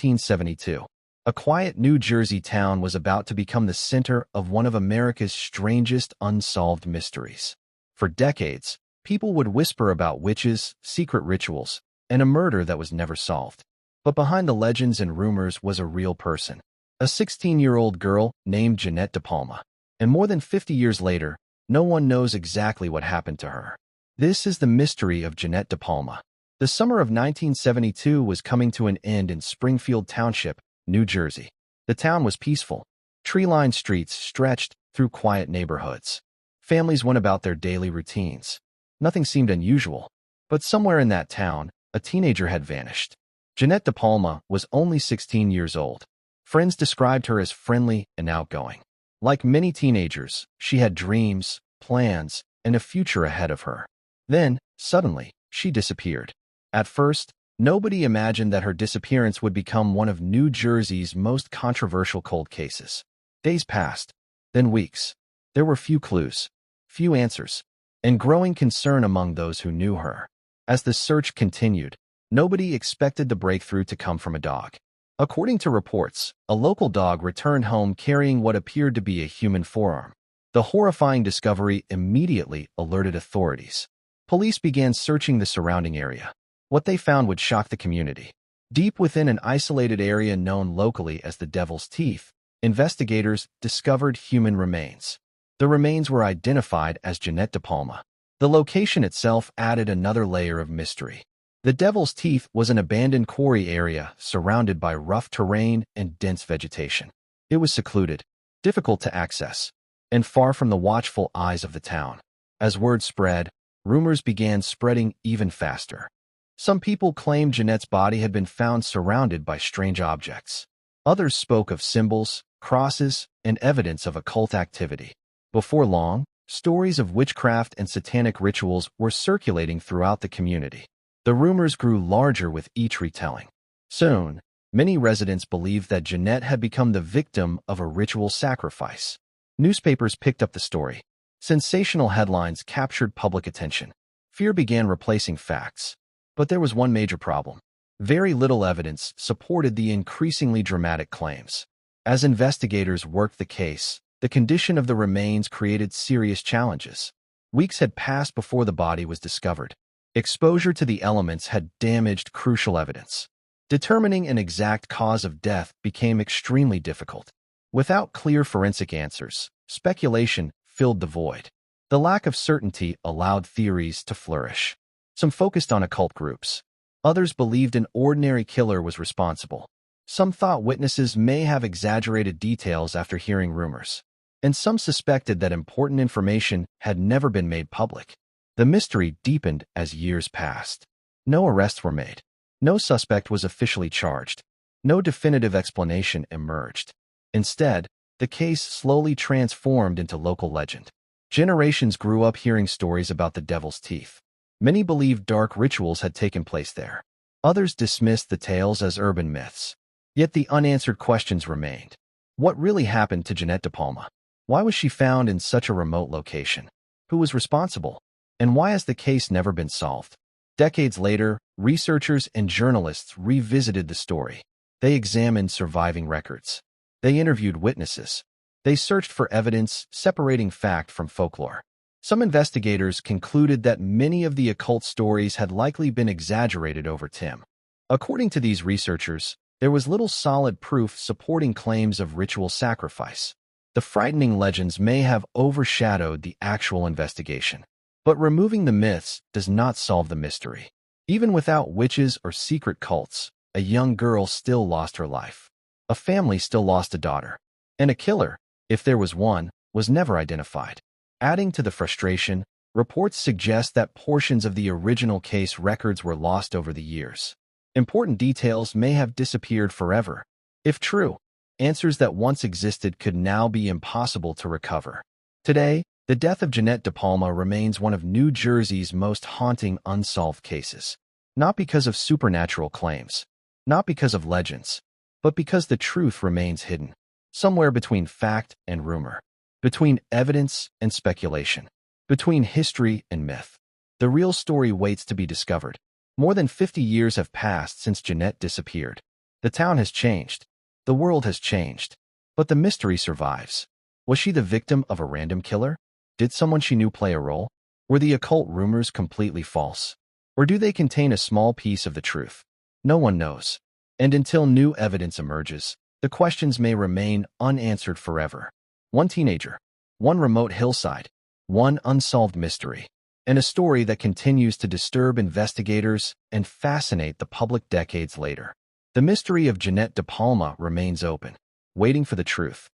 1972. A quiet New Jersey town was about to become the center of one of America's strangest unsolved mysteries. For decades, people would whisper about witches, secret rituals, and a murder that was never solved. But behind the legends and rumors was a real person, a 16-year-old girl named Jeannette DePalma. And more than 50 years later, no one knows exactly what happened to her. This is the mystery of Jeannette DePalma. The summer of 1972 was coming to an end in Springfield Township, New Jersey. The town was peaceful. Tree-lined streets stretched through quiet neighborhoods. Families went about their daily routines. Nothing seemed unusual. But somewhere in that town, a teenager had vanished. Jeannette DePalma was only 16 years old. Friends described her as friendly and outgoing. Like many teenagers, she had dreams, plans, and a future ahead of her. Then, suddenly, she disappeared. At first, nobody imagined that her disappearance would become one of New Jersey's most controversial cold cases. Days passed, then weeks. There were few clues, few answers, and growing concern among those who knew her. As the search continued, nobody expected the breakthrough to come from a dog. According to reports, a local dog returned home carrying what appeared to be a human forearm. The horrifying discovery immediately alerted authorities. Police began searching the surrounding area. What they found would shock the community. Deep within an isolated area known locally as the Devil's Teeth, investigators discovered human remains. The remains were identified as Jeannette DePalma. The location itself added another layer of mystery. The Devil's Teeth was an abandoned quarry area surrounded by rough terrain and dense vegetation. It was secluded, difficult to access, and far from the watchful eyes of the town. As word spread, rumors began spreading even faster. Some people claimed Jeannette's body had been found surrounded by strange objects. Others spoke of symbols, crosses, and evidence of occult activity. Before long, stories of witchcraft and satanic rituals were circulating throughout the community. The rumors grew larger with each retelling. Soon, many residents believed that Jeannette had become the victim of a ritual sacrifice. Newspapers picked up the story. Sensational headlines captured public attention. Fear began replacing facts. But there was one major problem. Very little evidence supported the increasingly dramatic claims. As investigators worked the case, the condition of the remains created serious challenges. Weeks had passed before the body was discovered. Exposure to the elements had damaged crucial evidence. Determining an exact cause of death became extremely difficult. Without clear forensic answers, speculation filled the void. The lack of certainty allowed theories to flourish. Some focused on occult groups. Others believed an ordinary killer was responsible. Some thought witnesses may have exaggerated details after hearing rumors. And some suspected that important information had never been made public. The mystery deepened as years passed. No arrests were made. No suspect was officially charged. No definitive explanation emerged. Instead, the case slowly transformed into local legend. Generations grew up hearing stories about the Devil's Teeth. Many believed dark rituals had taken place there. Others dismissed the tales as urban myths. Yet the unanswered questions remained. What really happened to Jeannette DePalma? Why was she found in such a remote location? Who was responsible? And why has the case never been solved? Decades later, researchers and journalists revisited the story. They examined surviving records. They interviewed witnesses. They searched for evidence separating fact from folklore. Some investigators concluded that many of the occult stories had likely been exaggerated over time. According to these researchers, there was little solid proof supporting claims of ritual sacrifice. The frightening legends may have overshadowed the actual investigation. But removing the myths does not solve the mystery. Even without witches or secret cults, a young girl still lost her life. A family still lost a daughter. And a killer, if there was one, was never identified. Adding to the frustration, reports suggest that portions of the original case records were lost over the years. Important details may have disappeared forever. If true, answers that once existed could now be impossible to recover. Today, the death of Jeannette DePalma remains one of New Jersey's most haunting unsolved cases. Not because of supernatural claims, not because of legends, but because the truth remains hidden, somewhere between fact and rumor, between evidence and speculation, between history and myth. The real story waits to be discovered. More than 50 years have passed since Jeannette disappeared. The town has changed. The world has changed. But the mystery survives. Was she the victim of a random killer? Did someone she knew play a role? Were the occult rumors completely false? Or do they contain a small piece of the truth? No one knows. And until new evidence emerges, the questions may remain unanswered forever. One teenager, one remote hillside, one unsolved mystery, and a story that continues to disturb investigators and fascinate the public decades later. The mystery of Jeannette DePalma remains open, waiting for the truth.